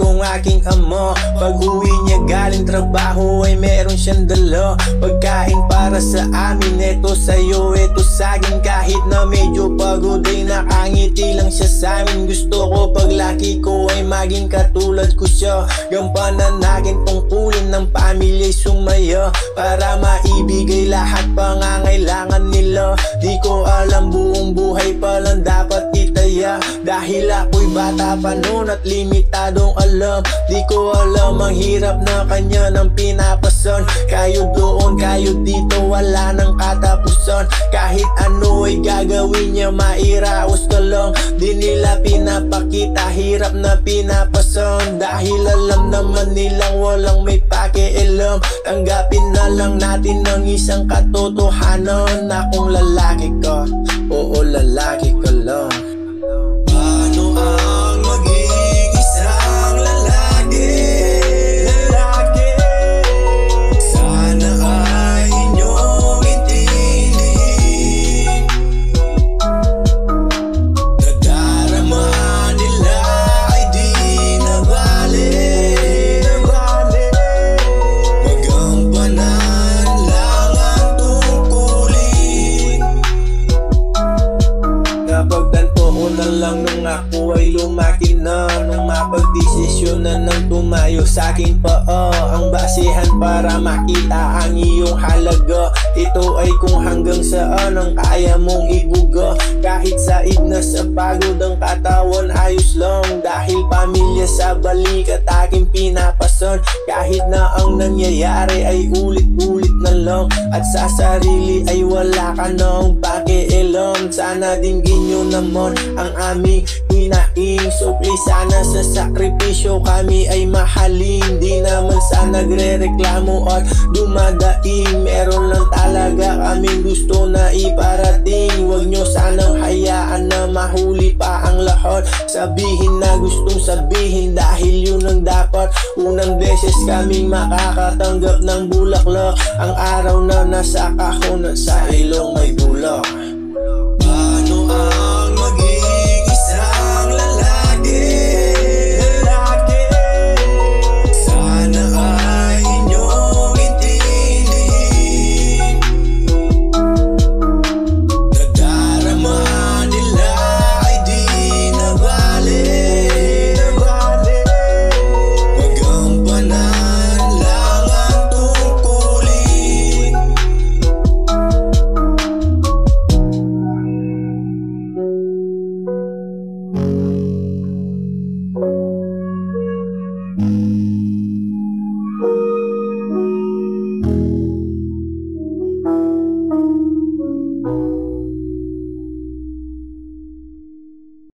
nung aking ama. Pag uwi niya galing trabaho ay meron siyang dala pagkain para sa amin. Eto sa'yo, eto sa'kin. Kahit na medyo pagod ay nakangiti lang siya sa'min. Gusto ko paglaki ko ay maging katulad ko siya. Gampanan natin tungkulin ng pamilya'y sumaya para maibigay lahat pangangailangan nila. Di ko alam buong buhay pa lang dapat itaya, dahil ako'y bata pa noon at limitadong alam. Di ko alam ang hirap na kanya ng pinapasan. Kayo doon, kayo dito, wala nang katapusan. Kahit ano ay gagawin niya, mairaos ka lang. Di nila pinapakita, hirap na pinapasan. Dahil alam naman nilang walang may pakialam. Tanggapin na lang natin ang isang katotohanan na kung lalaki ka, oo lalaki ka lang. Paano ang maging isang lalaki? Sana ay inyong itindig. Nadarama nila ay di nabalik. Magampanan lang ang tungkulin. Napagtanto ko na lang nung ako ay lumaki na, nung mapagdesisyonan ng tumayo sa aking paa. Ang basihan para makita ang iyong halaga, ito ay kung hanggang saan ang kaya mong ibuga. Kahit said na sa pagod ang katawan, ayos lang, dahil pamilya sa balik at aking pinapasan. Kahit na ang nangyayari ay ulit-ulit na lang, at sa sarili ay wala ka nang pakialam. Sana dinggin nyo naman ang aming hinaing. So please sana sa sakripisyo kami ay mahalin. Di naman sa nagre-reklamo at dumadaing. Meron lang talaga kaming gusto na iparating. Huwag nyo sanang hayaan na mahuli pa ang lahat. Sabihin na gustong sabihin dahil yun ang dapat. Unang beses kaming makakatanggap ng bulaklak, ang araw na nasa kahon at sa ilong may bulak.